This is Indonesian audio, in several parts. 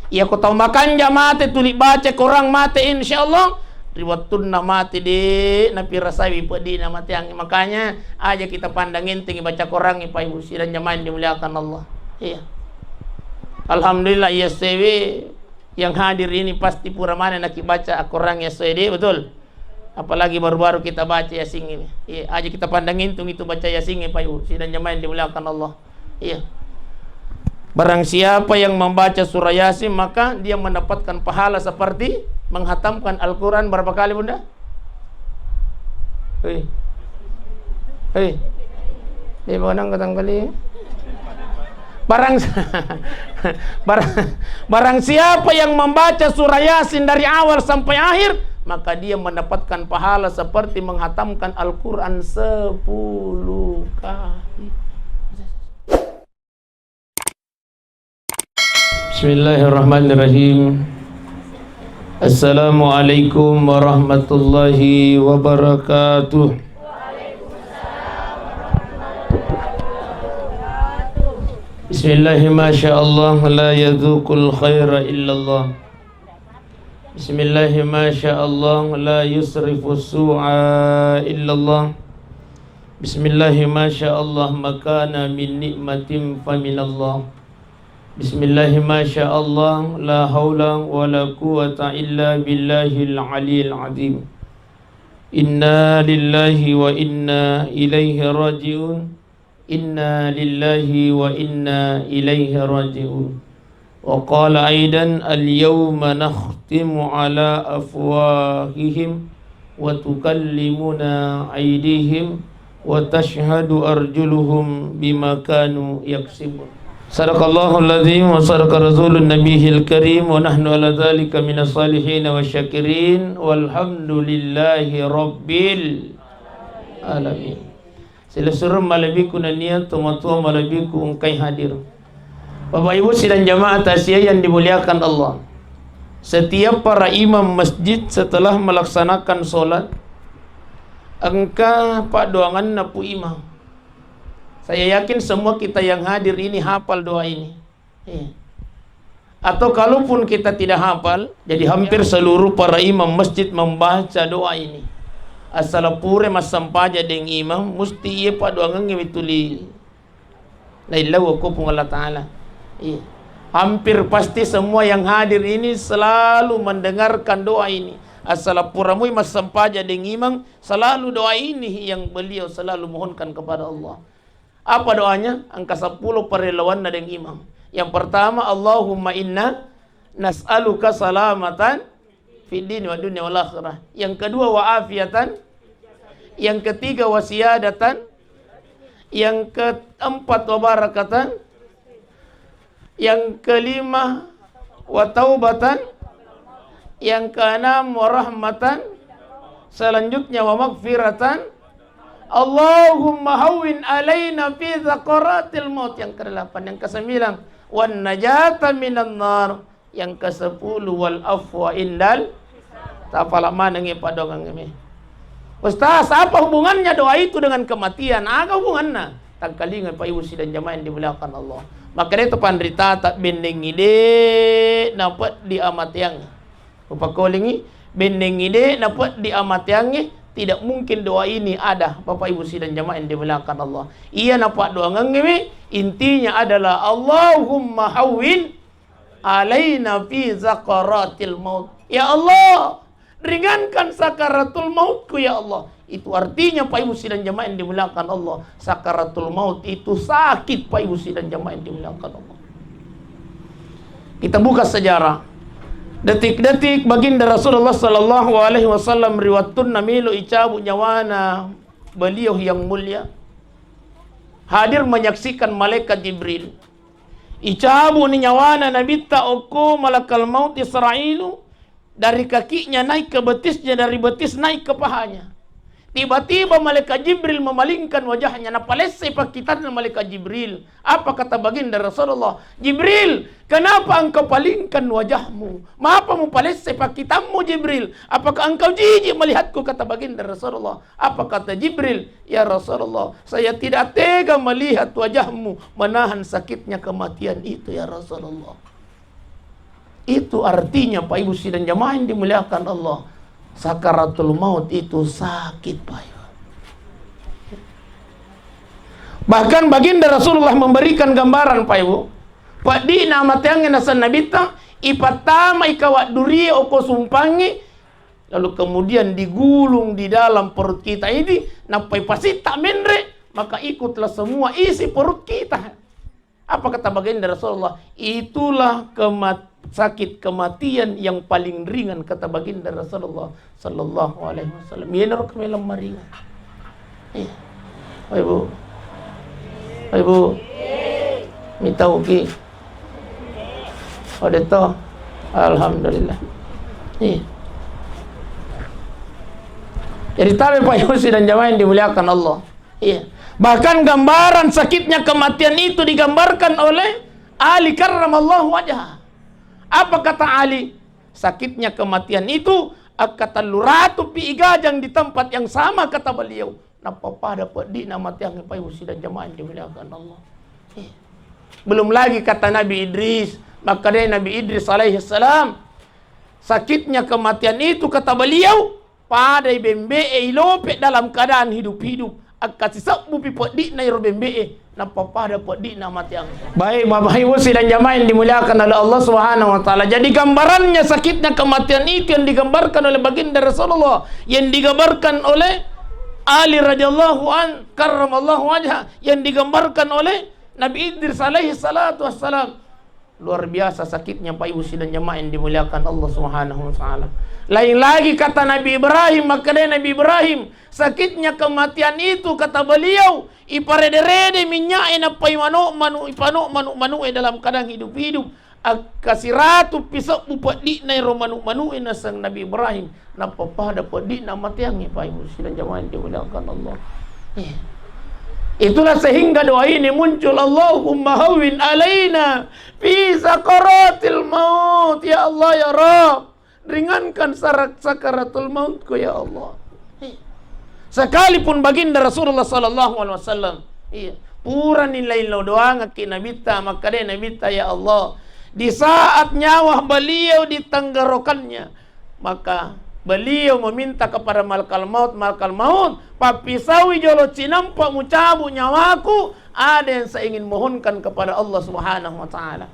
Ia ko tahu makan ja mati tulik baca korang mati insyaallah riwattunna mati di napi rasawi pedi na mati yang makanya aja kita pandangin tinggi baca korang ipa ibu dan jamaah dimuliakan Allah. Iya. Alhamdulillah ya sewe yang hadir ini pasti pura mana nak baca korang ya sewe betul. Apalagi baru-baru kita baca Yasin ini. Iya, aja kita pandangin itu baca Yasin ipa ibu dan jamaah dimuliakan Allah. Iya. Barang siapa yang membaca surah Yasin maka dia mendapatkan pahala seperti menghatamkan Al-Quran berapa kali bunda? Hei, hei, dia menang katang kali. Barang siapa yang membaca surah Yasin dari awal sampai akhir maka dia mendapatkan pahala seperti menghatamkan Al-Quran 10 kali. Bismillahirrahmanirrahim. Assalamualaikum warahmatullahi wabarakatuh. Bismillahirrahmanirrahim. Masyaallah la yadzuqul khaira illallah. Bismillahirrahmanirrahim. Masyaallah la yusrifus su'a illallah. Bismillahirrahmanirrahim. Masyaallah makana min nikmatin faminallah. Bismillahirrahmanirrahim. Masyaallah la haula wala quwata illa billahil aliyil azim. Inna lillahi wa inna ilaihi raji'un. Inna lillahi wa inna ilaihi raji'un. Wa qala aidan al-yawma nakhtimu ala afwahihim wa tukallimuna aydihim wa tashhadu arjuluhum bima kanu yaksibun. Sadaqallahul azim wa sadaqa rasulun nabiyil karim wa nahnu ala dzalika minas salihin wa syakirin walhamdulillahi rabbil alamin. Sila suruh malabiku na niya tumatua malabiku ungkay hadir. Bapak Ibu sidang jamaah tasiyah yang dimuliakan Allah. Setiap para imam masjid setelah melaksanakan solat engkau pak doangan napu imam. Saya yakin semua kita yang hadir ini hafal doa ini. Atau kalaupun kita tidak hafal, jadi hampir seluruh para imam masjid membaca doa ini. Asalapure masampaja deng imam, musti iya pa doa ngenge mituli. Lailah wa kupung Allah Ta'ala. Hampir pasti semua yang hadir ini selalu mendengarkan doa ini. Asalapuramu masampaja deng imam, selalu doa ini yang beliau selalu mohonkan kepada Allah. Apa doanya? Angka 10 perelawan dengan imam. Yang pertama, Allahumma inna nas'aluka salamatan fid din wa dunya wal akhirah. Yang kedua, wa afiatan. Yang ketiga, wa siyadatan. Yang keempat, wa barakatan. Yang kelima, wa taubatan. Yang keenam, wa rahmatan. Selanjutnya, wa maghfiratan. Allahumma hawwin alaina fi zakaratil maut. Yang ke-8. Yang ke-9 wan najata minan nar. Yang ke-10 wal afwa indal tafalama nengi padongang ngemi. Ustaz, apa hubungannya doa itu dengan kematian? Aga hubunganna tangkalingan pa ibu sidang jamaah yang dimuliakan Allah. Maka itu pandrita tak bendeng ide dapat diamatiang. Upakolingi bendeng ide dapat diamatiang. Tidak mungkin doa ini ada Bapak Ibu sidang jamaah yang dimuliakan Allah. Ia nampak doa ngengemi intinya adalah Allahumma hawwin alaina fi zakaratil maut. Ya Allah, ringankan sakaratul mautku ya Allah. Itu artinya Pak Ibu sidang jamaah yang dimuliakan Allah. Sakaratul maut itu sakit Pak Ibu sidang jamaah yang dimuliakan Allah. Kita buka sejarah. Detik-detik baginda Rasulullah sallallahu alaihi wasallam riwatun namilu icabu nyawana beliau yang mulia hadir menyaksikan malaikat Jibril. Icabu ni nyawana nabi ta'uku malakal maut Israilu dari kakinya naik ke betisnya, dari betis naik ke pahanya. Tiba-tiba malaikat Jibril memalingkan wajahnya. Napalesai pakitan malaikat Jibril. Apa kata baginda Rasulullah? Jibril, kenapa engkau palingkan wajahmu? Mengapa palesai pakitanmu Jibril? Apakah engkau jijik melihatku? Kata baginda Rasulullah. Apa kata Jibril? Ya Rasulullah, saya tidak tega melihat wajahmu menahan sakitnya kematian itu ya Rasulullah. Itu artinya Pak Ibu sidang jamaah yang dimuliakan Allah, sakaratul maut itu sakit Pak Ibu. Bahkan baginda Rasulullah memberikan gambaran Pak Ibu, Pak di nama tiangnya nasan nabita ipatama ikawat duri oko sumpangi, lalu kemudian digulung di dalam perut kita ini, napai pasti tak menre, maka ikutlah semua isi perut kita. Apa kata baginda Rasulullah? Itulah sakit kematian yang paling ringan, kata baginda Rasulullah sallallahu alaihi wasallam. Yenor kemelam maringan. Ibu. Ibu. Minta uki. Ada to. Alhamdulillah. Jadi tahu Pak Ibu dan jamaah yang dimuliakan Allah. Iya. Bahkan gambaran sakitnya kematian itu digambarkan oleh Ali karramallahu wajhah. Apa kata Ali? Sakitnya kematian itu kata luratu pi igajang di tempat yang sama, kata beliau. Napa pada di nama tiang Pak Ibu dan jamaah yang dimuliakan Allah. Iya. Belum lagi kata Nabi Idris, maka dari Nabi Idris alaihi salam, sakitnya kematian itu kata beliau pada bembe ilope dalam keadaan hidup-hidup. Kasih sabu pi podi na bembe napa pada podi na matiang. Baik Bapak Ibu dan jamaah yang dimuliakan oleh Allah Subhanahu wa taala. Jadi gambarannya sakitnya kematian itu yang digambarkan oleh baginda Rasulullah, yang digambarkan oleh Ali radhiyallahu an karramallahu wajha, yang digambarkan oleh Nabi Idris alaihi salatu wassalam. Luar biasa sakitnya Pak Ibu dan jamaah yang dimuliakan Allah Subhanahu wa taala. Lain lagi kata Nabi Ibrahim, maka dari Nabi Ibrahim, sakitnya kematian itu kata beliau, iparede-rede minyak enapai manu dalam kadang hidup-hidup. Kasiratu pisau bupat di nai romanu nasang Nabi Ibrahim. Napa pada padi nama tiangnya Pak Ibu dan jamaah yang dimuliakan Allah. Itulah sehingga doa ini muncul, Allahumma hawwin alaina fi sakaratil maut, ya Allah ya Rabb, ringankan sakaratul mautku ya Allah. Sekalipun baginda Rasulullah sallallahu alaihi wasallam pura nilai lo doa ngaki nabita, maka dia nabita ya Allah, di saat nyawa beliau ditenggerokannya, maka beliau meminta kepada malakal maut, papisawi jolo cinampak mucabu nyawaku. Ada yang saya ingin mohonkan kepada Allah Subhanahu wa taala.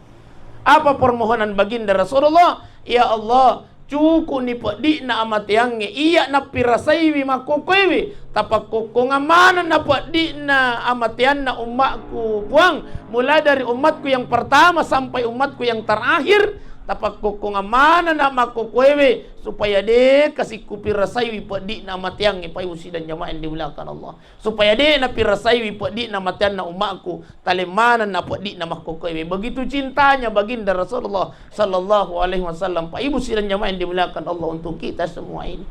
Apa permohonan baginda Rasulullah? Ya Allah, cukup ni pedi na amat yange iya na pirasaiwi makokoiwi tapak koko ngamana na pedi na amatian na umatku buang, mulai dari umatku yang pertama sampai umatku yang terakhir. Tapak koko ngamana na makokoiwi supaya de kasih ku pirasaiwi pedi na amatian Pak Ibu dan jamaah yang dimuliakan Allah, supaya de na pirasaiwi pedi na amatian na umatku talemana na pedi na makokoiwi. Begitu cintanya baginda Rasulullah sallallahu alaihi wasallam Pak Ibu dan jamaah yang dimuliakan Allah untuk kita semua ini.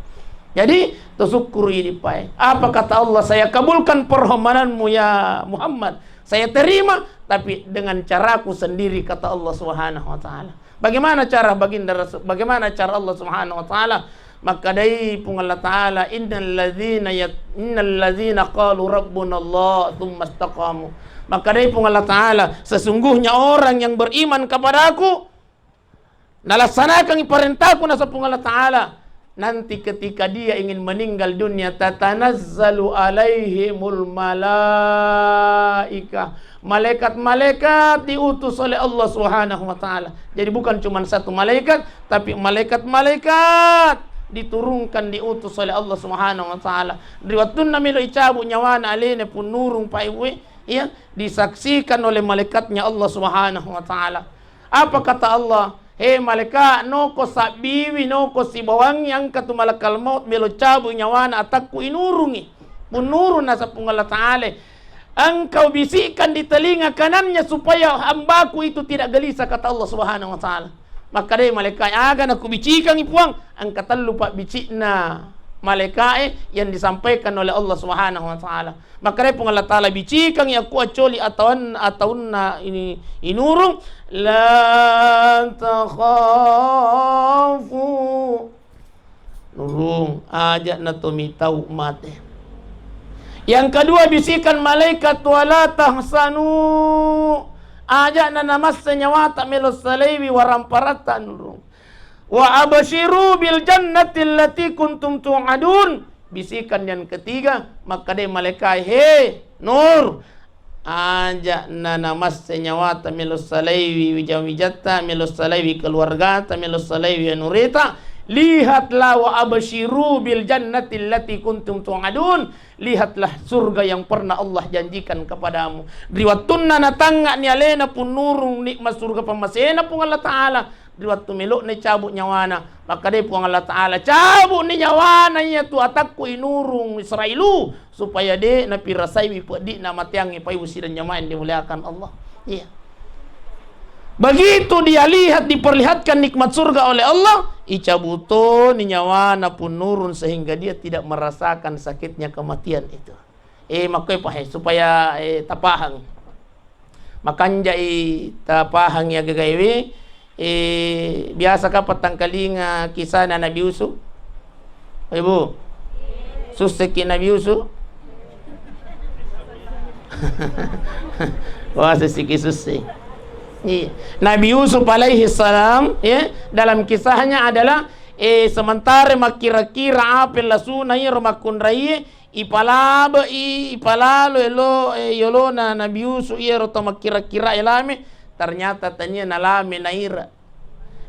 Jadi tersyukuri Pak. Apa kata Allah? Saya kabulkan permohonanmu ya Muhammad. Saya terima, tapi dengan caraku sendiri, kata Allah Subhanahu wa taala. Bagaimana cara baginda Rasul? Bagaimana cara Allah Subhanahu wa taala? Maka dari pun Allah taala, innal ladzina qalu rabbuna Allah tsumma istaqamu. Maka dari pun Allah taala, sesungguhnya orang yang beriman kepada aku, nalaksanakan perintahku nasa pun Allah taala, nanti ketika dia ingin meninggal dunia, tatanazzalu alaihimul malaikah, malaikat-malaikat diutus oleh Allah Subhanahu wa taala. Jadi bukan cuma satu malaikat, tapi malaikat-malaikat diturunkan, diutus oleh Allah Subhanahu wa taala. Riwatun namilo icabu nyawana alene pun nurung Pak Ibu, ya, disaksikan oleh malaikatnya Allah Subhanahu wa taala. Apa kata Allah? Hei malaikat, noko sabiwi noko si bawang yang katu malakal maut melo cabu nyawana atakku inurungi. Punurun nasa Allah taala. Engkau bisikkan di telinga kanannya supaya hambaku itu tidak gelisah, kata Allah Subhanahu wa taala. Maka dia malaikat akan aku bicikan ipuang, angkatan lupa bicikna malaikat yang disampaikan oleh Allah Subhanahu wa taala. Maka dia pun Allah taala bicikan ya aku acoli ataunna ini inurung la takhafu nurung aja na tumitau mate. Yang kedua bisikan malaikat wala tahsanu aja na namas senyawata melos salaiwi waramparatan nurung. Wa abashiru bil jannati allati kuntum tu'adun. Bisikan yang ketiga, maka dia malaikat, he Nur, aja nana mas senyawata milus salaiwi wijawijatta milus salaiwi keluargata milus salaiwi nurita. Lihatlah wa abashiru bil jannati allati kuntum tu'adun. Lihatlah surga yang pernah Allah janjikan kepadamu. Riwatunna natangga ni alena pun nurung nikmat surga pamasena pun Allah Ta'ala. Riwatu meluk ni cabut nyawana. Maka dia pun Allah Ta'ala cabut ni nyawana ya tu atakku inurung Israelu. Supaya dia napi rasai wipadi na matiangi pai usi dan jamaah yang dimuliakan Allah. Iya. Begitu dia lihat diperlihatkan nikmat surga oleh Allah, icabuto ni nyawana pun nurun sehingga dia tidak merasakan sakitnya kematian itu. Makoy pahe supaya tapahang. Makanja tapahang ya gagaywi. Biasa ka patangkalinga kisah na Nabi Yusuf? Ibu, susiki Nabi Yusuf? Wah, susiki susik. Nabi Yusuf alaihi salam, dalam kisahnya adalah sementara makira-kira apel lasuna romakundrai ipalalo yolo na Nabi Yusuf roto makira-kira elame. Ternyata tanya nalame naira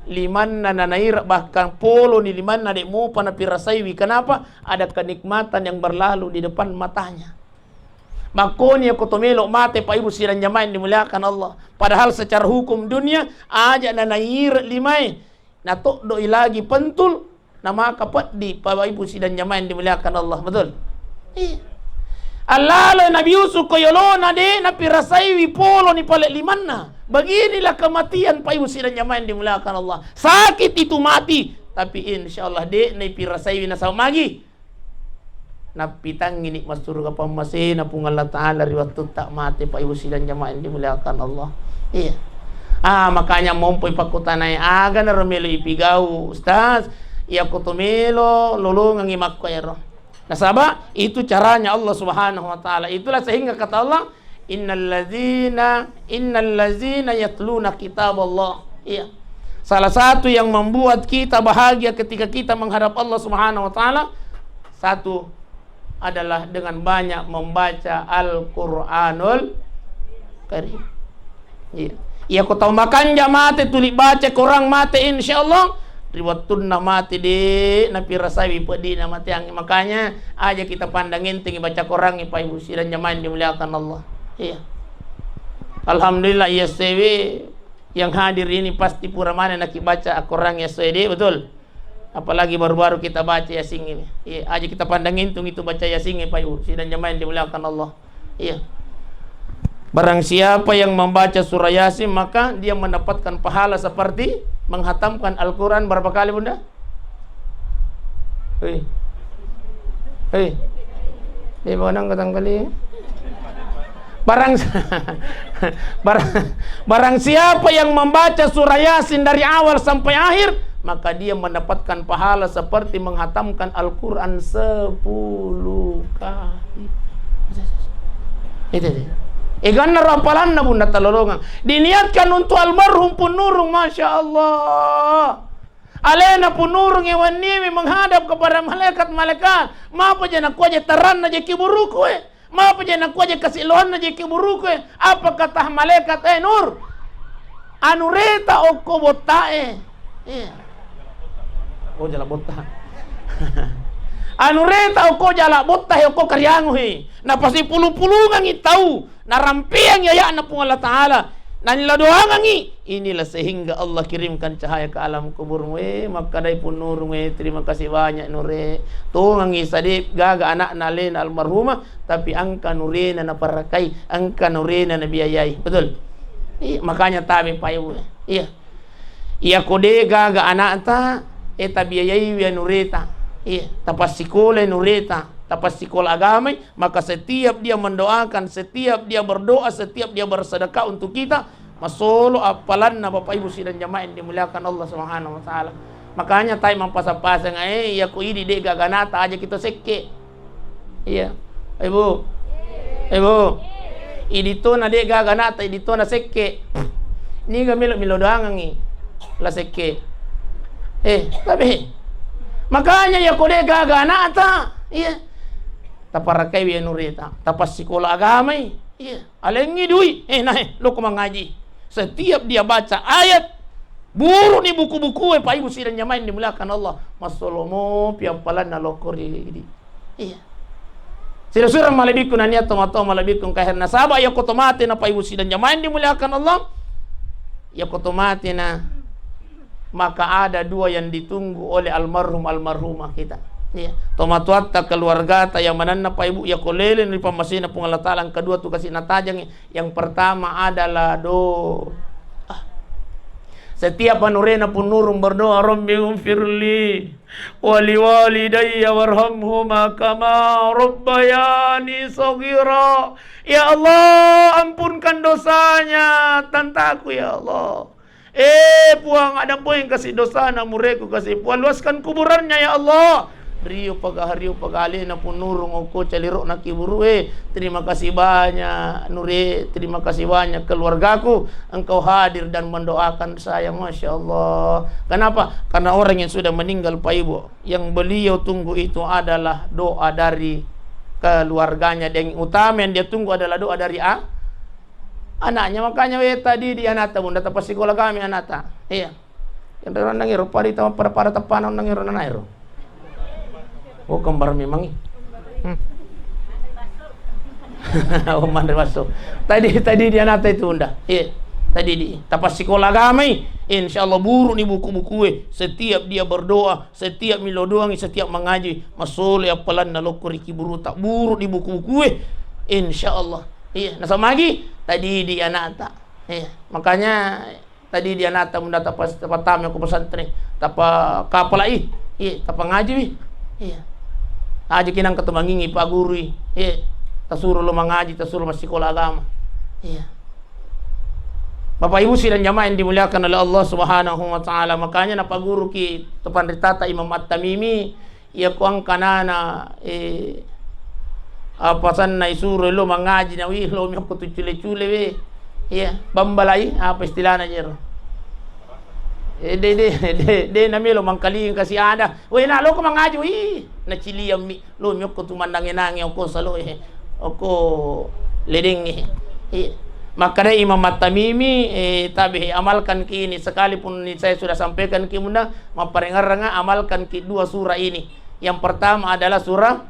liman na naira bahkan polo ni liman na dek mo panapirasaiwi. Kenapa? Ada kenikmatan yang berlalu di depan matanya. Makanya kutumelo mate pa ibu siran jamaah dimuliakan Allah. Padahal secara hukum dunia aja na naira limai na tok doi lagi pentul nama kapat di pa ibu siran jamaah dimuliakan Allah. Betul? Allah Nabi Yusuf koyolona de na pirasaiwi polo ni pale limanna. Beginilah kematian pa ibu sidan jamaah yang dimuliakan Allah. Sakit itu mati, tapi insyaallah de na pirasaiwi na sama magi. Na pitang ini mas surga pamase na pung Allah Taala riwat tak mati pa ibu sidan jamaah yang dimuliakan Allah. Iya. Makanya mompoy pakutanay aga na romelo ipigau ustaz. Iya kutumelo lulungang imak ko ero. Nasaba, itu caranya Allah Subhanahu wa taala. Itulah sehingga kata Allah, innal ladzina yatluna kitaballah. Iya. Salah satu yang membuat kita bahagia ketika kita menghadap Allah Subhanahu wa taala, satu adalah dengan banyak membaca Al-Qur'anul Karim. Iya. Iya ko tahu makan jamate tuli baca Quran mate insyaallah. Riwatun mati di napi rasawi pedi na mati ang makanya aja kita pandangin tinggi baca Quran ipa ibu siran jamaah dimuliakan Allah. Iya. Alhamdulillah ya sewe yang hadir ini pasti pura mana nak baca Quran ya sewe betul. Apalagi baru-baru kita baca Yasin ini. Iya, aja kita pandangin tung itu baca Yasin ipa ibu siran jamaah dimuliakan Allah. Iya. Barang siapa yang membaca surah Yasin maka dia mendapatkan pahala seperti menghatamkan Al-Quran berapa kali bunda? Hei, dia bonang katang kali. Barang siapa yang membaca surah Yasin dari awal sampai akhir, maka dia mendapatkan pahala seperti menghatamkan Al-Quran 10 kali. Itu. Ganna rampalan na bunda talolongan. Diniatkan untuk almarhum punurung, masya Allah. Alena punurung ewan nimi menghadap kepada malaikat. Mapa jana kuaja taran na jeki buruku Mapa jana kuaja kasilohan na jeki buruku Apa kata malaikat Nur? Anureta oko botae. Oh jala botah. Anureta oko jala botah oko karyanguhi. Na pasti pulu-pulungan itau. Narampiang yaya na pung Allah Ta'ala. Naniladoangan inilah sehingga Allah kirimkan cahaya ke alam kuburmu. Makadai pun nurmu. Terima kasih banyak nure. Tungang isadip gaga anak nalin almarhumah. Tapi angka nurena na parakai. Angka nurena na biayai. Betul? Makanya tabi payu. Iya. Iya kode gaga anak ta. Eta biayai ya nureta. Iya. Tapas sikole nureta. Tapas sekolah agama, maka setiap dia mendoakan, setiap dia berdoa, setiap dia bersedekah untuk kita, masolo apalan na Bapak Ibu sidang jamaah yang dimuliakan Allah Subhanahu wa taala. Makanya tayo mampasa-pasang ya ko idi de gaganata aja kita sekke. Iya. Ibu. Idito na de gaganata, idito na sekke. Ni gamilo doangan la sekke. Tapi makanya ya kode gaga anak ta. Iya. Taparakai wi nurita. Tapas sekolah agama. Iya. Alengi dui. Lo ko mengaji. Setiap dia baca ayat buru ni buku-buku Pak Ibu sidang nyamain dimulakan Allah. Masolomo piampalan na lokor di. Iya. Sila surang malabikun na niya tomato malabikun kahir na saba ya kotomate na Pak Ibu sidang nyamain dimulakan Allah. Ya kotomate na maka ada dua yang ditunggu oleh almarhumah kita. Ya, tomatuatta keluarga ta yang mananna Pak Ibu ya kolelen ni pamasina pung Allah Taala. Kedua tu kasih natajang. Yang pertama adalah setiap panurena pun nurung berdoa Rabbi ghfirli wa liwalidayya warhamhuma kama rabbayani shaghira. Ya Allah, ampunkan dosanya tantaku ya Allah. Puang ada poin kasih dosa na mureku kasih puang luaskan kuburannya ya Allah. Rio pagahali na pun nurung oko calirok na kiburu. Terima kasih banyak Nuri, terima kasih banyak keluargaku, engkau hadir dan mendoakan saya, Masya Allah. Kenapa? Karena orang yang sudah meninggal Pak Ibu, yang beliau tunggu itu adalah doa dari keluarganya. Dan yang utama yang dia tunggu adalah doa dari anaknya. Makanya tadi di anata bunda tapas sekolah kami anata. Iya. Yang orang nangiro pari tama para tapanan nangiro nanairo. Oh kembar memang. Oh mandar masuk. Tadi di anata itu bunda. Iya. Tadi di tapas sekolah kami. Insyaallah buru ni buku-buku setiap dia berdoa, setiap milo doang, setiap mengaji, masole apalan na lokori kiburu tak buru di buku-buku insyaallah. Iya, nasa magi tadi di anata. Iya, makanya tadi di anata munda tapas tapatame ko pesantren, tapa kapalai. Iya, tapa ngaji. Iya. Aja kinang ketumangingi Pak Guru. Iya. Tasuruh lo mengaji, tasuruh masih sekolah agama. Iya. Bapak Ibu sidang jamaah yang dimuliakan oleh Allah Subhanahu wa taala. Makanya na Pak Guru ki topan ritata Imam At-Tamimi ya kuang kanana apasan na isuro lo mengaji na wi lo mi ko cule-cule we. Iya, bambalai apa istilahnya jero. De namilo mangkali kasi ada. We na lo ko mangaji wi na chiliyam mi lo mi ko tumandangin nangi ko salo ko ledeng Iya. Maka dari Imam At-Tamimi tabi amalkan kini sekalipun saya sudah sampaikan ke bunda maparengaranga amalkan ki dua surah ini. Yang pertama adalah surah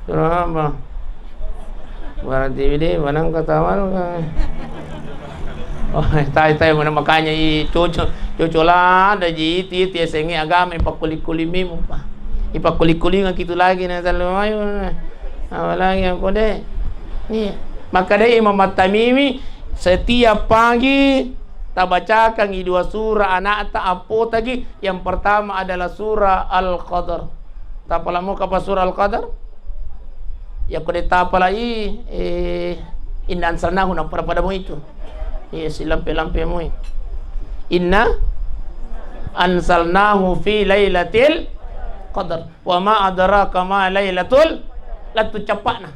surah apa? Berarti ini manang katamal tay mana makanya cucu lah ada jiti sengi agama ipakuli-kulimi mo pa. Ipakuli-kuli nga gitu lagi na salayo. Awalagi yang kode. Nih, maka dari Imam At-Tamimi setiap pagi tabacakan dua surah anak tak apa tadi. Yang pertama adalah surah Al-Qadar. Tapalamu kapa surah Al-Qadar? Ya kode tapalai inna ansalnahu na pada mo itu. Yes, lampe-lampe mo. Inna ansalnahu fi lailatil qadar. Wa ma adraka ma lailatul latu capak nah.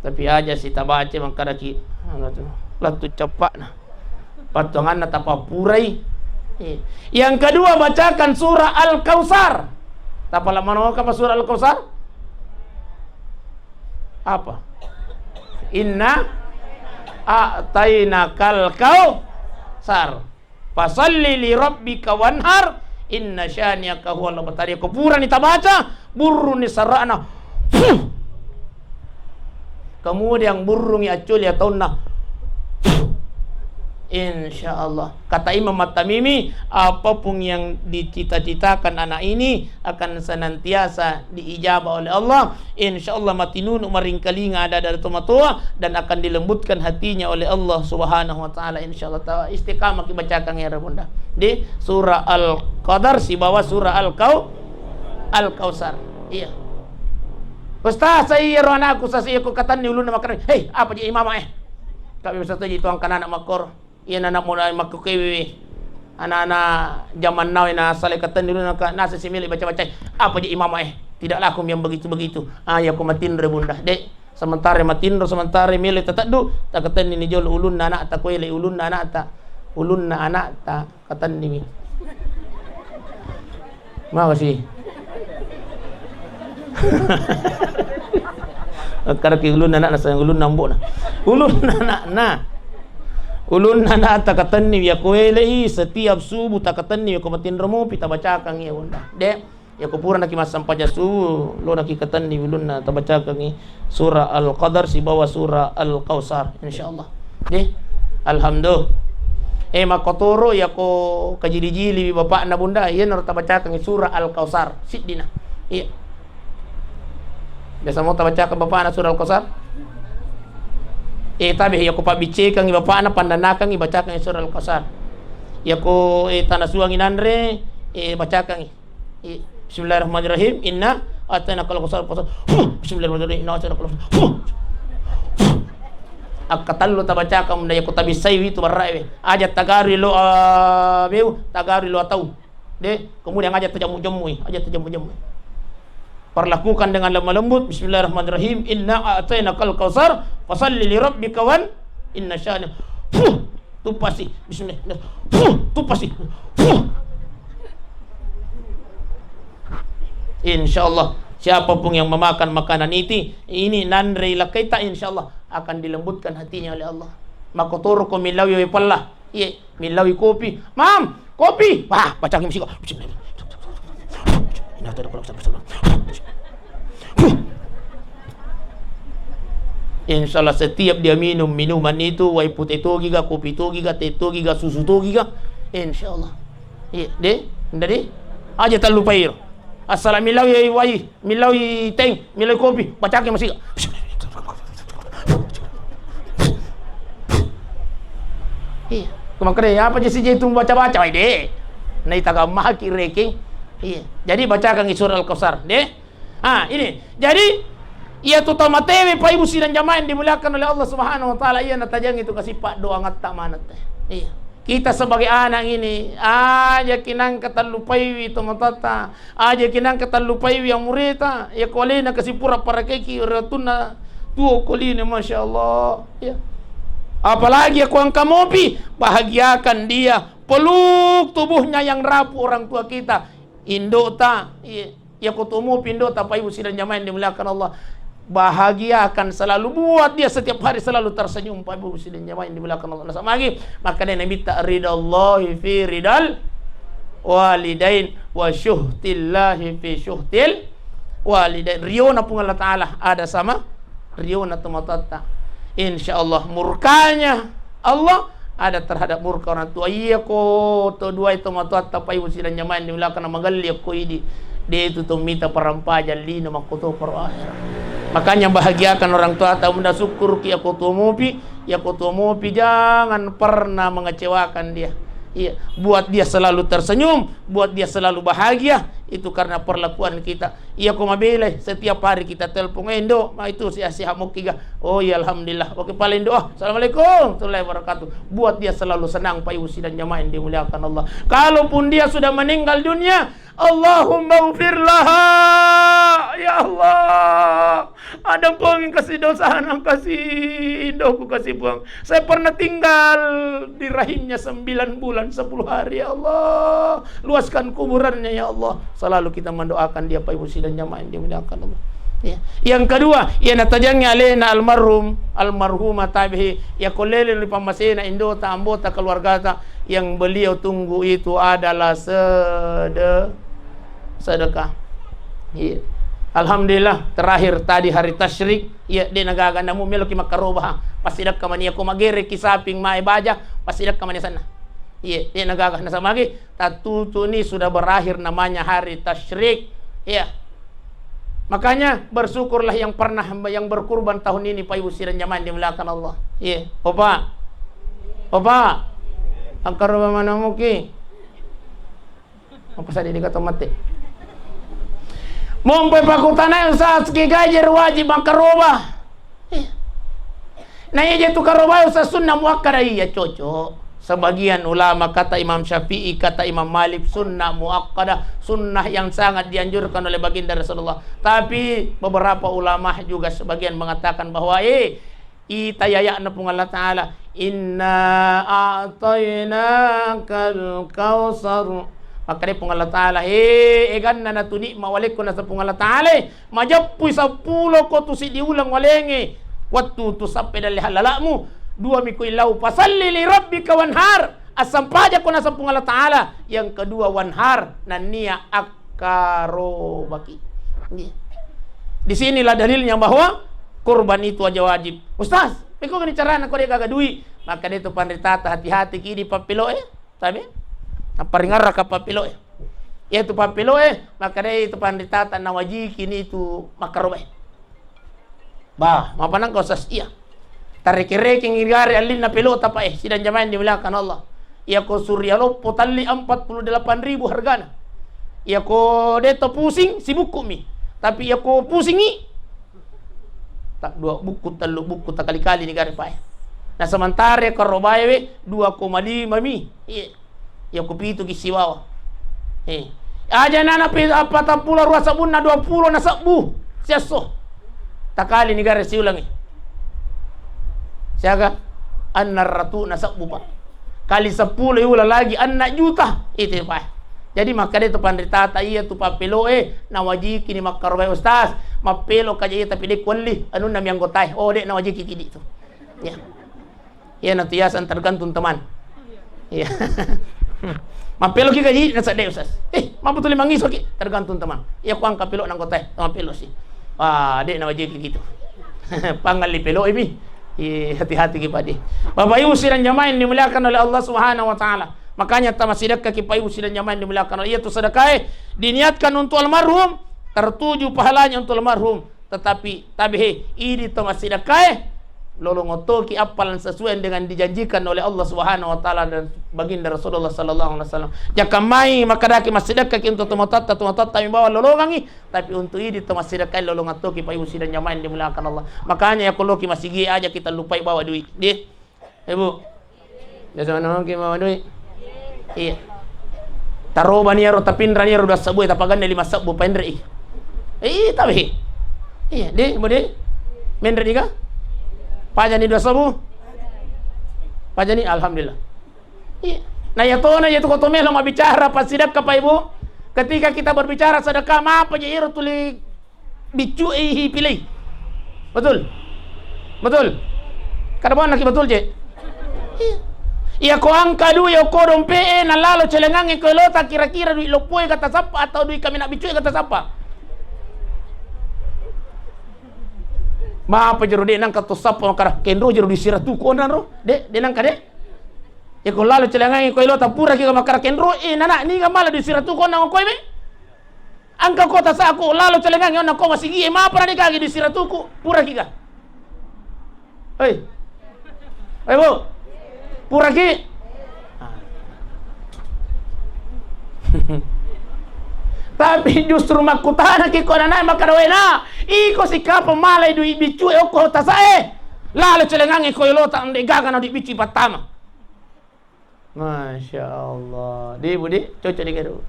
Tapi aja si tabaca mangkaraki latu capak nah. Patungan na tapapurai. Yang kedua bacakan surah Al-Kautsar. Tapala mano ka surah Al-Kautsar? Apa? Inna a'tainakal kautsar. Fasalli li rabbika wanhar. Inna syani'aka huwal abtar. Kupuran itabaca burung ni sarana. Kemudian burung ya acul ya taunna. Insyaallah. Kata Imam At-Tamimi, apapun yang dicita-citakan anak ini akan senantiasa diijabah oleh Allah. Insyaallah matinun maringkalinga ada dari tomatua dan akan dilembutkan hatinya oleh Allah Subhanahu wa taala insyaallah. Ta istiqamah dibacakan ya bunda. Di surah Al-Qadar si bawah surah Al-Kautsar. Iya. Ustaz saya anakku saya ko katan ni ulun na makan. Hey, apa je imam Kami bisa tahu itu angkan anak makor. Iyan anak mo na makukiwi. Anak-anak zaman now na salikatan dulu nasa simili baca-baca. Apa je imam Tidaklah aku yang begitu-begitu. Ya aku matin rebunda. Dek, Sementara matindro sementara mili tatadu takatan ni jol ulun nana ta ko ile ulun nana ta ulun na anak ta katan ni. Makasih. Karena ulun nana na sayang ulun nambo na. Ulun nana na. Ulun nana ta katan ni ya ko ile setiap subuh takatan ni ko matindro mo pita baca kang ya unda. De ya kupura naki masam pajasu lo naki katan ni ulun na tabaca kang surah Al-Qadar si bawah surah Al-Kausar insyaallah. De alhamdulillah. Makotoro ya ko kajili-jili bapak na bunda iya nor tabaca kang surah Al-Kausar sidina. Iya. Biasa mau tabaca kang bapak na surah Al-Kausar? Tabi ya ko pabice kang bapak na pandana kang ibaca kang surah Al-Kausar. Ya ko tanasuang inandre baca kang Bismillahirrahmanirrahim. Inna atana al-kausar. Bismillahirrahmanirrahim. Inna atana al-kausar. Akatallo tabaca kam daya ko tabisay wi to barrae. Ajat tagari lo meu tagari lo atau. De kemudian ajat tajamu-jamu. Ajat tajamu-jamu. Perlakukan dengan lemah lembut. Bismillahirrahmanirrahim. Inna atana al-kausar fasalli li rabbika wan inna syani. Tupasi. Bismillah. Tupasi. Insyaallah siapapun yang memakan makanan ini nandre lakaita insyaallah akan dilembutkan hatinya oleh Allah. Makotoro ko milawi palla. Iya, milawi kopi. Mam, kopi. Wah, baca musik. Insyaallah setiap dia minum minuman itu wai putih to giga, kopi to giga, teh to giga, susu to giga. Insyaallah. Iya, dari aja tak lupa ir. Asal milawi wai, milawi teng, milawi kopi, baca ke masih. Iya, kemakanya apa je itu baca-baca ide. Nai taga maki reke. Iya. Jadi bacakan surah Al-Kausar, deh. Ini. Jadi ia tu tamatewe pa ibu sidang jamaah yang dimuliakan oleh Allah Subhanahu wa taala, ia natajang itu kasih pak doa ngatta manat. Iya. Kita sebagai anak ini aja kinang katalupai itu matata aja kinang katalupai yang murita ya kolina kasih pura para keki ratuna tuo kolina masyaallah ya. Apalagi aku angka mopi bahagiakan dia, peluk tubuhnya yang rapuh orang tua kita indota ya kutumu pindo ta ibu sidang jamaah yang dimuliakan Allah. Bahagia akan selalu buat dia setiap hari selalu tersenyum Pak Ibu Presiden jamaah yang dimuliakan Allah sama lagi. Maka Nabi ta'ridallahi fi ridal walidain wa syuhtillahi fi syuhtil walidain. Riona pun Allah Ta'ala ada sama riona tematata. Insyaallah murkanya Allah ada terhadap murka orang tua. Iya ko to dua itu matata Pak Ibu Presiden jamaah yang dimuliakan magali ko idi. Dia itu tumita parampajan lino makuto perahir. Makanya bahagiakan orang tua atau benda syukur ki aku tumupi, ya aku tumupi jangan pernah mengecewakan dia. Iya, buat dia selalu tersenyum, buat dia selalu bahagia. Itu karena perlakuan kita. Iya ko mabele setiap hari kita telepon endo, itu si hamuk kiga. Oh ya alhamdulillah. Oke paling doa. Assalamualaikum warahmatullahi wabarakatuh. Buat dia selalu senang Pak Ibu sidang jamaah yang dimuliakan Allah. Kalaupun dia sudah meninggal dunia, Allahumma ghfirlaha. Ya Allah, ada pun kasih dosa anak kasih indoku kasih buang. Saya pernah tinggal di rahimnya 9 bulan 10 hari. Ya Allah, luaskan kuburannya ya Allah. Selalu kita mendoakan dia Pak Ibu sidang jamaah yang dimuliakan Allah. Ya. Yang kedua, ya natajangnya alena almarhumah tabihi ya kolele ni pamasena indota ambota keluarga yang beliau tunggu itu adalah sedekah. Iya. Alhamdulillah terakhir tadi hari tasyrik ya di nagaga namu meloki makarobah pasti dak kamania ko magere kisaping mai baja pasti dak kamania sana. Iya, di nagaga na samagi tatutu ni sudah berakhir namanya hari tasyrik. Iya. Makanya bersyukurlah yang pernah yang berkurban tahun ini Pak Ibu sidang jamaah dimuliakan Allah. Iya, Opa. Angkar mana muki? Apa saja dikata mati. Mompe pakutana usah gajer wajib makaroba. Nah iya tu karoba usah sunnah muakkada iya cocok. Sebagian ulama kata Imam Syafi'i, kata Imam Malik, sunnah muakkadah, sunnah yang sangat dianjurkan oleh baginda Rasulullah. Tapi beberapa ulama juga sebagian mengatakan bahwa itayayakna pun Allah Ta'ala, inna a'tainakal kautsar. Maka dia pun Allah Ta'ala, eganna na tuni mawalik ko na sa pun Allah Ta'ala, majappuy sa pulo ko tu si diulang walenge, waktu tu sampai dari halalamu, dua miku ilau pasalli li rabbika wanhar, asam paja ko na sa pun Allah Ta'ala. Yang kedua wanhar, nania akaro baki. Di sinilah dalilnya bahwa kurban itu aja wajib. Ustaz, iko gani cara na ko dia gagadui. Maka dia tu pandritata hati-hati kini papilo sabi? Paringar ka papilo ya tu papilo maka dia itu pandritata na waji kini itu makarobe. Bah, mapanang kau sas iya. Tarik-reking igari alin na pilota pa sidang jamain dimulakan Allah. Iya ko suryalo potali 48.000 hargana. Iya ko deto pusing sibuk mi. Tapi iya ko pusingi tak 2 buku telu buku tak kali-kali ni gari pa. Nah sementara karobaye 2,5 mi. Iya ko pitu kisiwawa. Aja nana pi 40 ruas sabun na 20 na sabu. Siaso. Takali ni gari siulangi. Siaga anna ratu nasab bupa kali 10 yula lagi anna juta itu pak. Jadi maka dia tu pandritata iya tu papelo na waji kini makarway ustaz mapelo kaja iya tapi dia kuali anu nam yang gotai dek na waji kini itu ya nanti yasan tergantung teman ya mapelo ki kaji nasa dek ustaz maputul mangiso ki tergantung teman iya ku angka pelo nang gotai mapelo sih dek na waji kini gitu pangali pelo ini. Hati-hati kepada Bapak Ibu sidang jamaah yang dimuliakan oleh Allah Subhanahu wa taala. Makanya tamas sedekah kepada Ibu sidang jamaah yang dimuliakan oleh itu sedekah diniatkan untuk almarhum, tertuju pahalanya untuk almarhum. Tetapi ini tamas sedekah lolongotoki apalan sesuai dengan dijanjikan oleh Allah Subhanahu wa taala dan baginda Rasulullah sallallahu alaihi wasallam. Jakamai makadaki masedekah untuk tumatatta membawa lolongangi, tapi untuk ini tumasedekah lolongatoki pa ibu sidang jamaah yang dimuliakan Allah. Makanya ya kalau kita masih aja kita lupai bawa duit. Dia Ibu. Biasa mana kita bawa duit? Iya. Taroba niya ro tapindra niya ro da sabu tapagan 5 sabu pendri. Tapi. Iya, dia mode mendri diga? Pajani 2 sabu? Pajani alhamdulillah. Iya. Nah ya itu kotomelo mabicara pas sedekah Pak Ibu. Ketika kita berbicara sedekah, apa je iro tuli bicu pilih. Betul? Betul? Kada bona ki betul je? Iya. Iya ko angka du yo ko dompe na lalo celengange ko lota kira-kira duit lopoy kata sapa atau duit kami nak bicu kata sapa. Ma apa jero de nang ka to sapa makara kendro jero disira tu ko nan ro de nang ka de ya ko lalo celengange ko lota pura ki makara kendro nana ni ga mala disira tu ko nang ko be angka kota sa ko lalo celengange on ko masigi ma para de ka gi disira tu ko pura ki ga bu pura ki tapi justru makutana ki ko nanay makarawena iko sikapa malay du ibicu ko tasae lalo celengange ko lota ande gaga na di bicu patama. Masya Allah di budi cocok di kedu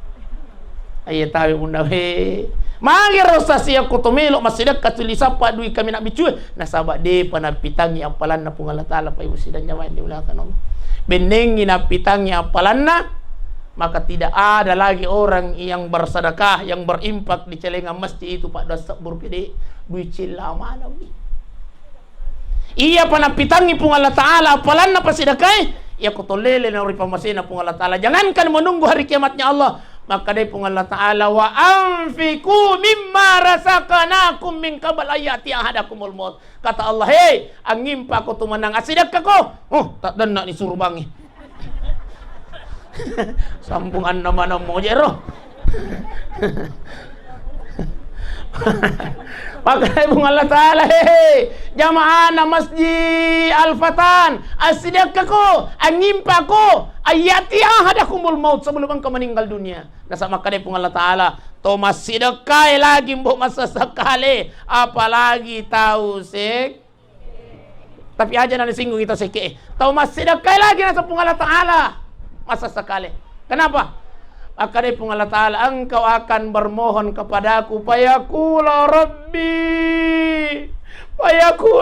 aye tawi bunda he magi rosasi ko tomelo masidak katuli sapa du kami nak bicu nasaba de panapitangi apalan na pung Allah taala pa ibu sidang nyawa di ulakan Allah benengi na pitangi apalanna. Maka tidak ada lagi orang yang bersedekah, yang berimpak di celengan masjid itu Pak dosa berpede duit cila mana ni. Iya panapitangi pun Allah Ta'ala apalan na pasedekah, ia kotolele na uri pamasina pun Allah Ta'ala. Jangankan menunggu hari kiamatnya Allah. Maka dia pun Allah Ta'ala wa anfiku mimma rasakanakum min qabl ayati ahadakumul maut. Kata Allah, ang ngimpa ko tumanang asedekah ko. Tak dana ni suruh bangi. Sambungan nama mo jero. Maka Ibu Allah Ta'ala jamaah masjid Al-Fatan as-sidaqah ko angimpa ko ayati ahadakumul maut sebelum engkau meninggal dunia. Nasa maka Ibu Allah Ta'ala to masidaqah lagi mbok masa sekali apalagi tahu sek Tapi aja nanti singgung kita seke. Tahu masih sedekah lagi nasa pung Allah Ta'ala. Masa sekali. Kenapa? Akan pung Allah Ta'ala, engkau akan bermohon kepadaku. Fayaqulu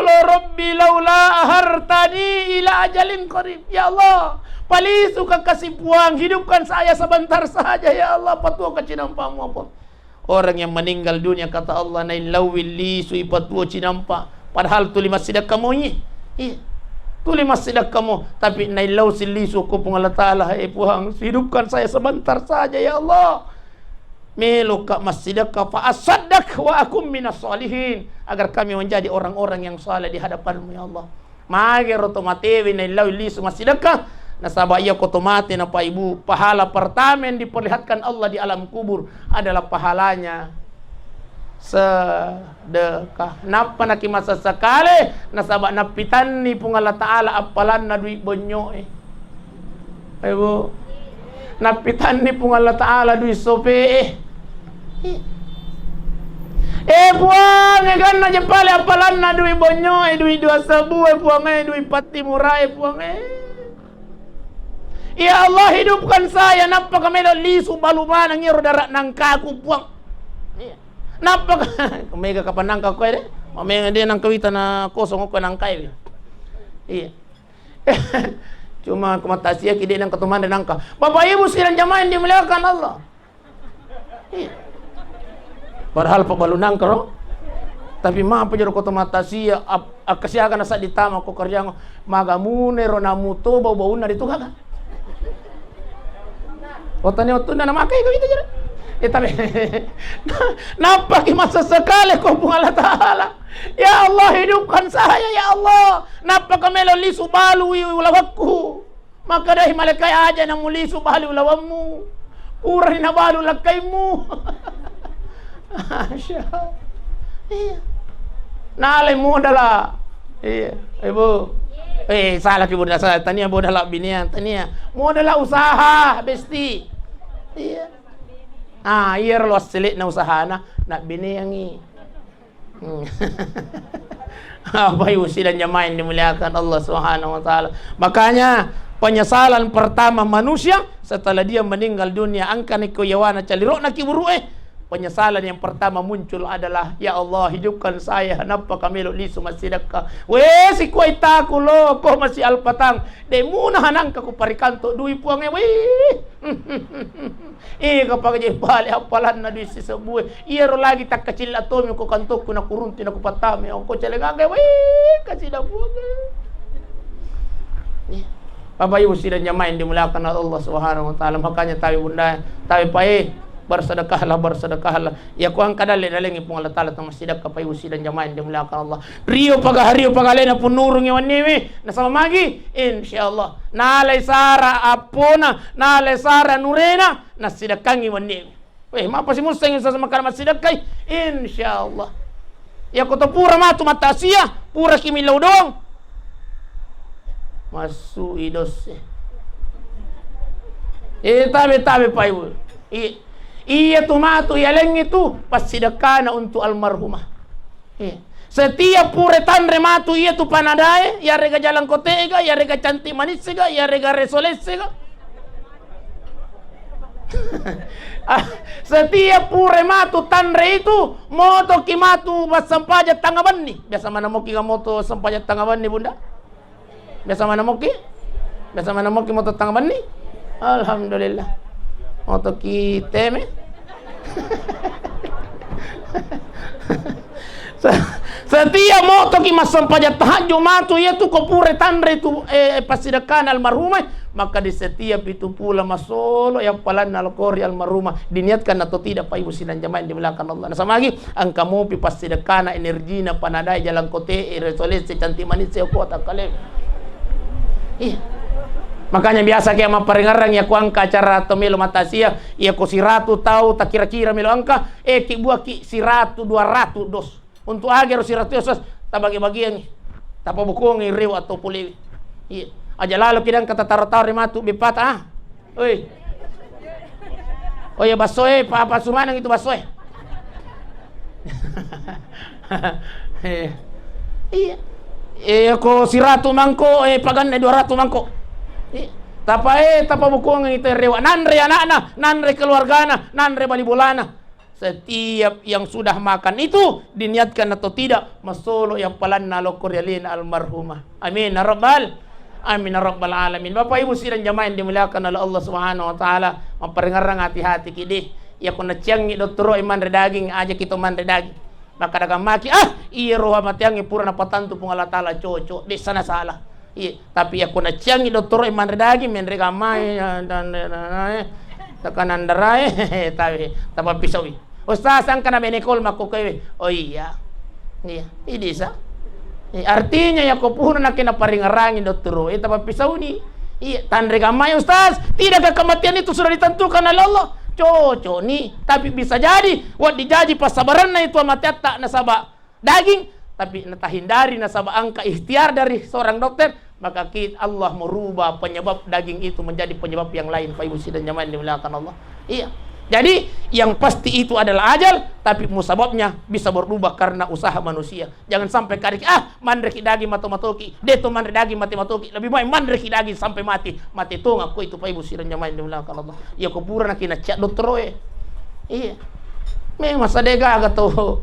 Rabbi laula ahartani ila ajalin qarib. Ya Allah, palisu ka kasih puang, hidupkan saya sebentar saja ya Allah. Patuo ka cinampamu apa? Orang yang meninggal dunia kata Allah, nailawil li sui patuo cinampa. Padahal tu lima sidak kamu ni. Iya. Tu lima sidak kamu, tapi nailaw sili suku pung Allah Ta'ala, puang, hidupkan saya sebentar saja ya Allah. Meluka masjidaka fa asaddak wa akum minas salihin, agar kami menjadi orang-orang yang saleh di hadapanmu ya Allah. Magir otomatewi nailaw li su masjidaka, nasaba iya kotomate na pa ibu, pahala pertama yang diperlihatkan Allah di alam kubur adalah pahalanya sedekah. Napa nak masa sekali nasaba napitan ni pung Allah Ta'ala apalan na duit bonyo ibu napitan ni pung Allah Ta'ala duit sope puang kan na jepale apalan na duit bonyo duit dua sabu puang duit pati murai puang ya Allah hidupkan saya napa kami lisu balumana ngiro darat nangkaku puang napa kumega kapanang ka koy de mamega dia nang kawita na kosong ko nang kay iya cuma kumatasia kide nang katuman dan nangka bapak ibu silang jamaah yang dimuliakan Allah iya padahal pabalunang karo tapi ma pa jero kotomatasia akasiaga na sa ditama ko karyango magamune ro na muto bau-bau na ditugaga otane otuna na makai ko ito jero tapi napa masa sekali kau pun Allah Ta'ala ya Allah hidupkan saya ya Allah napa kami lisu balu ulawakku maka dah malaikat aja na mulisu balu ulawammu urang na balu lakaimu iya nalai mo adalah iya ibu salah ki bunda saya tania boda la binian tania mo adalah usaha besti iya iya lo selit na usaha na biniyangi apa usi dan jamaah yang dimuliakan Allah Subhanahu wa Ta'ala. Makanya penyesalan pertama manusia setelah dia meninggal dunia angkan iko yawana calirok na kiburu penyesalan yang pertama muncul adalah ya Allah hidupkan saya napa kami lo lisu masjidaka si kuai taku lo ko masih alpatang de muna hanang ka ko parikanto dui puang kapag je bali apalan na dui sisabue iro lagi tak kecil atomi ko kantok ko na kurunti na ko patame ko celegaga kasi da buang Bapak Ibu sidang jamaah yang dimuliakan Allah Subhanahu wa Ta'ala. Makanya tawi bunda tawi pae bersedekahlah ya kuang kadale dalengi pung Allah Ta'ala tang masjid ka payu sidang jamaah yang dimuliakan Allah rio pagalena pun nurung waniwi na sama magi insyaallah nalai sara apuna nalai sara nurena na sidakangi waniwi mapa si musang sa makana masidakai insyaallah ya koto pura matu matasia pura kimilaw dong masu idos tabi payu iya tumato yaleng itu pasidakah na untuk almarhumah. Setiap puretan rematu iya tu panadae ya rega jalan kotega ya rega cantik manis sega ya rega resoles sega. Setiap purematu tanre itu moto kimatu basampaja tangaban ni. Biasa mana moki ka moto sampaja tangaban ni bunda? Biasa mana moki? Biasa mana moki moto tangaban ni? Alhamdulillah. Moto kiteme setiap moto ki masampaja tahajud matu ya tu kopure tanre tu pasidakan almarhumah maka di setiap itu pula masolo yang palan alqori almarhumah diniatkan atau tidak Pak Ibu sidang jamaah di belakang Allah. Nah sama lagi angka mo pi pasidakan energina panadai jalan kote resoles cantik manis kuota kale. Iya. Makanya biasa kayak maparingarang ya kuangka acara atau melo matasia ya ko siratu tahu tak kira-kira melo angka ki buah ki siratu 200 dos untuk agar siratu sos tak bagi-bagian tapa bukong riu atau puli iya aja lalu kidang kata taruh-taruh matu bipata oi oh ya basoe apa sumanang itu basoe iya ko siratu mangko pagan 200 mangko. Tapa bukuang itu rewa nanre anak-anak, nanre keluargana, nanre balibolana. Setiap yang sudah makan itu diniatkan atau tidak masolo yang palanna lokorialin almarhumah. Amin ya rabbal amin ya rabbal alamin. Bapak Ibu sidang jamaah yang dimuliakan oleh Allah Subhanahu wa taala, memperingarang hati-hati kidih. Ya kuna ciangi doktoro iman daging aja kita man daging. Maka dagang maki iya roha matiangi pura na patantu pung Allah taala coco di sana salah. Iya, tapi aku na ciangi doktoro iman daging men rega mai dan tekanan darai tapi pisau. Ustaz ang kana benekol makukewe. Oh iya. Iya, ini sa. Artinya ya ko puno na kinaparingarangin doktoro tapi pisau ni. Iya, tan rega mai Ustaz, tidakkah kematian itu sudah ditentukan oleh Allah? Coco nih, tapi bisa jadi dijaji pas sabaran na itu mati tak nasaba daging, tapi nata hindari nasaba angka ikhtiar dari seorang dokter, maka Allah merubah penyebab daging itu menjadi penyebab yang lain. Pak Ibu sidang jamaah dimuliakan Allah. Iya. Jadi yang pasti itu adalah ajal, tapi musababnya bisa berubah karena usaha manusia. Jangan sampai karik mandreki daging matoki, deto mandre daging mati. Lebih baik mandreki daging sampai mati tuh ngaku itu Pak Ibu sidang jamaah dimuliakan Allah. Ya kupura nak kina cak dokter Iya. Memang sadega agak tahu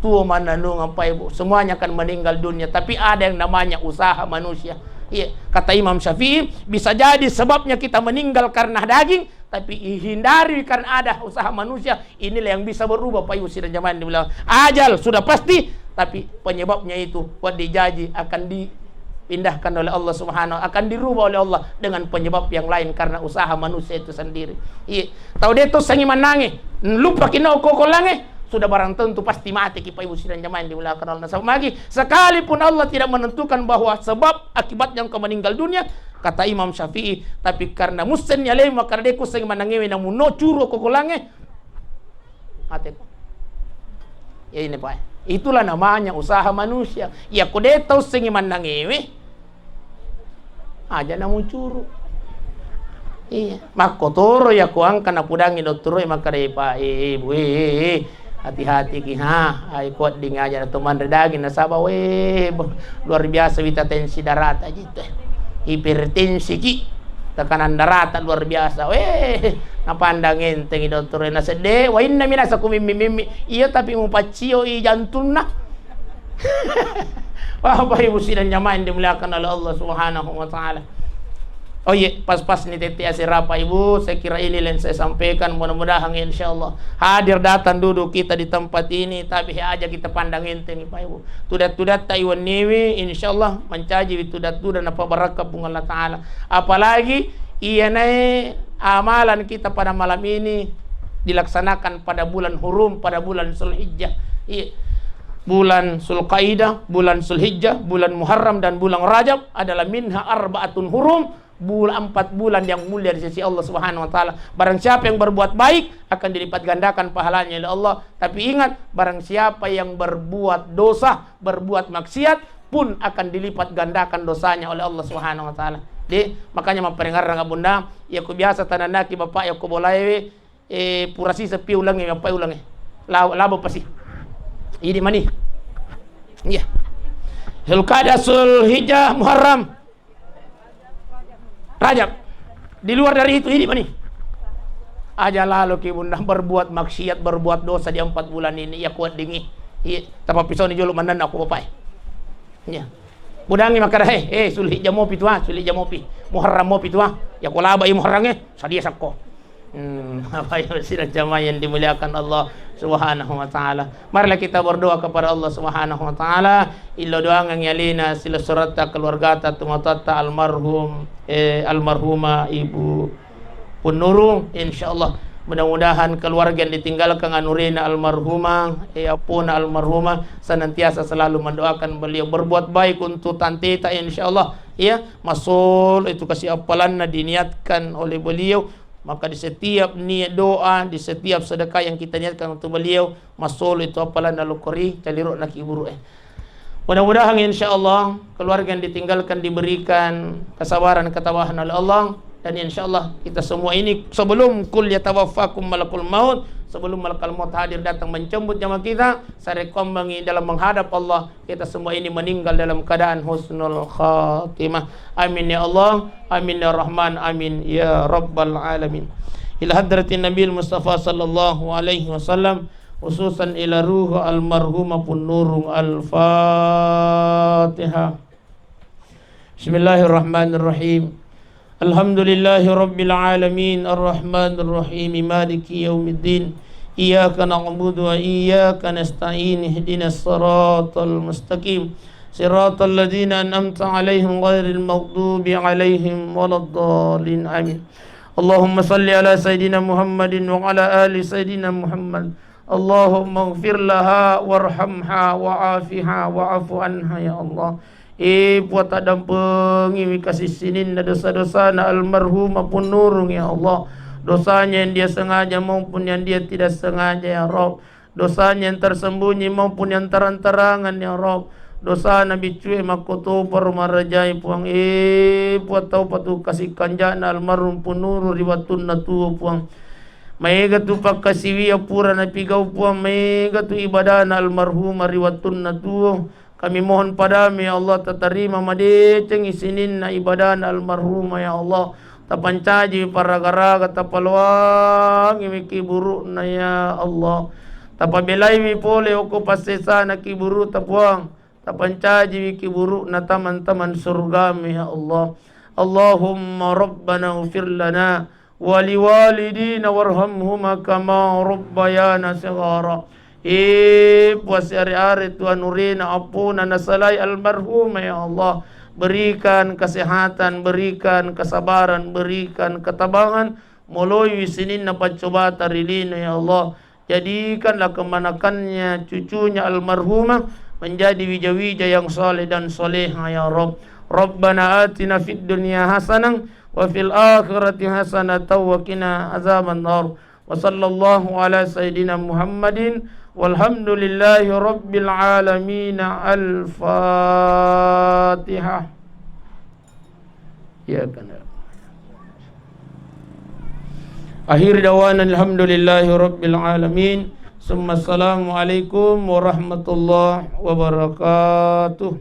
tua mana nung apa Ibu. Semuanya akan meninggal dunia, tapi ada yang namanya usaha manusia. Iya, kata Imam Syafi'i, bisa jadi sebabnya kita meninggal karena daging, tapi hindari karena ada usaha manusia. Inilah yang bisa berubah Pak Ibu sidang jamaah dimuliakan. Ajal sudah pasti, tapi penyebabnya itu dijaji akan dipindahkan oleh Allah Subhanahu, akan dirubah oleh Allah dengan penyebab yang lain karena usaha manusia itu sendiri. Iya, tahu dia tuh sangi manange, lupa kina kokolange. Sudah barang tentu pasti mati Pak Ibu sidang jamaah yang dimuliakan Allah. Lagi sekalipun Allah tidak menentukan bahwa sebab akibat yang kau meninggal dunia, kata Imam Syafi'i, tapi karena musen ya leh maka deku sing manangewe namun no curo kokolange mati. Ya ini Pak, itulah namanya usaha manusia. Ya kode tahu sing manangewe aja namun curo. Iya, makotoro ya kuang kana pudangi doktoro maka deh Pak Ibu hati-hati ki ay kuat di ngajar teman daging nasaba luar biasa wita tensi darat aja itu hipertensi ki tekanan darat luar biasa napandang enteng dokter na sede wa inna minasa kumimi iya tapi mau pacio jantung nah Bapak Ibu sidang jamaah yang dimuliakan oleh Allah Subhanahu wa taala. Oh iya, pas-pas nih teti asira Pak Ibu, saya kira ini yang saya sampaikan, mudah-mudahan insyaallah hadir datang duduk kita di tempat ini, tapi aja kita pandang enteng Pak Ibu. Tudat-tudat taiwan niwi insyaallah mencaji tudat-tudat apa barakah pun Allah taala. Apalagi iya naik amalan kita pada malam ini dilaksanakan pada bulan hurum, pada bulan Zulhijjah. Iya. Bulan Zulqaidah, bulan Zulhijjah, bulan Muharram dan bulan Rajab adalah minha arbaatun hurum. 4 bulan yang mulia di sisi Allah Subhanahu wa taala. Barang siapa yang berbuat baik akan dilipat gandakan pahalanya oleh Allah. Tapi ingat, barang siapa yang berbuat dosa, berbuat maksiat pun akan dilipat gandakan dosanya oleh Allah Subhanahu wa taala. Jadi makanya memperingatkan bunda, ya ku biasa tananaki bapak ya ku boleh purasi sepi ulangi bapak ulangi. Labo pasti. Ini mani. Iya. Zulqa'dah, Zulhijjah, Muharram, Rajab. Di luar dari itu ini mani. Aja lalu ki bunda berbuat maksiat, berbuat dosa di 4 bulan ini ya kuat dingin. Iya, tapi pisau ni jolo mandan aku bapak. Iya. Budangi makara Zulhijjah mopi tuah, Zulhijjah mopi. Muharram mopi tuah. Ya ko laba i Muharram sadia sakko. Apa yang sidang jamaah yang dimuliakan Allah Subhanahu wa taala. Marilah kita berdoa kepada Allah Subhanahu wa taala. Illa doa yang yalina sila surata keluarga tumatata almarhumah Ibu Punurung, insyaallah mudah-mudahan keluarga yang ditinggalkan anurina almarhumah apuna almarhumah senantiasa selalu mendoakan beliau berbuat baik untuk tantita insyaallah ya masul itu kasih apalan diniatkan oleh beliau. Maka di setiap niat doa, di setiap sedekah yang kita niatkan untuk beliau, masul itu apalah nalukori, caliruk nak iburu Mudah-mudahan insyaallah keluarga yang ditinggalkan diberikan kesabaran, ketabahan oleh Allah, dan insyaallah kita semua ini sebelum kul yatawaffakum malakul maut, sebelum malakal maut hadir datang mencabut nyawa kita, sarekombangi dalam menghadap Allah, kita semua ini meninggal dalam keadaan husnul khatimah. Amin ya Allah, amin ya Rahman, amin ya Rabbal alamin. Ila hadratin Nabi Mustafa sallallahu alaihi wasallam, khususan ila ruh almarhumah Nurung al-Fatihah. Bismillahirrahmanirrahim. Alhamdulillahi rabbil alamin, arrahmanir rahim, maliki yaumiddin. Iyyaka na'budu wa iyyaka nasta'in, ihdinas siratal mustaqim, siratal ladzina an'amta 'alaihim ghairil maghdubi 'alaihim waladdallin. Amin. Allahumma salli ala sayidina Muhammadin wa ala ali sayidina Muhammad. Allahumma ighfir laha warhamha wa'afiha wa'afu anha ya Allah. Buat adam pengi kasih sinin na dosa-dosa na almarhumah Nurung ya Allah. Dosanya yang dia sengaja maupun yang dia tidak sengaja ya Rabb. Dosanya yang tersembunyi maupun yang terang-terangan ya Rabb. Dosa Nabi cuy makoto permarajai puang. Buat tahu patu kasih kanjana almarhum Nurung riwatun na tuo puang. Maiga tu pakasiwi apura na pigau puang. Maiga tu ibadah na almarhum riwatun na tuo. Kami mohon padamu ya Allah, tatarima madeceng isinin na ibadah na almarhumah ya Allah. Tapancaji para garaga tapalwang imi kiburu na ya Allah. Tapabelai mi pole oko pasesa na kiburu tapuang. Tapancaji mi kiburu na taman-taman surgami ya Allah. Allahumma rabbana ufir lana waliwalidina warhamhuma kama rabbayana sighara. Puas hari-hari Tuhan nurina ampuna nasalai almarhumah ya Allah. Berikan kesehatan, berikan kesabaran, berikan ketabangan melalui sinin na pancoba tarilina ya Allah. Jadikanlah kemanakannya cucunya almarhumah menjadi wija-wija yang soleh dan soleha ya Rabb. Rabbana atina fid dunya hasanah wa fil akhirati hasanah wa qina azaban nar. Wa sallallahu ala sayidina Muhammadin walhamdulillahi rabbil alamin. Al-Fatihah. Ya kan. Akhir dawana alhamdulillahi rabbil alamin. Summa assalamu alaikum warahmatullahi wabarakatuh.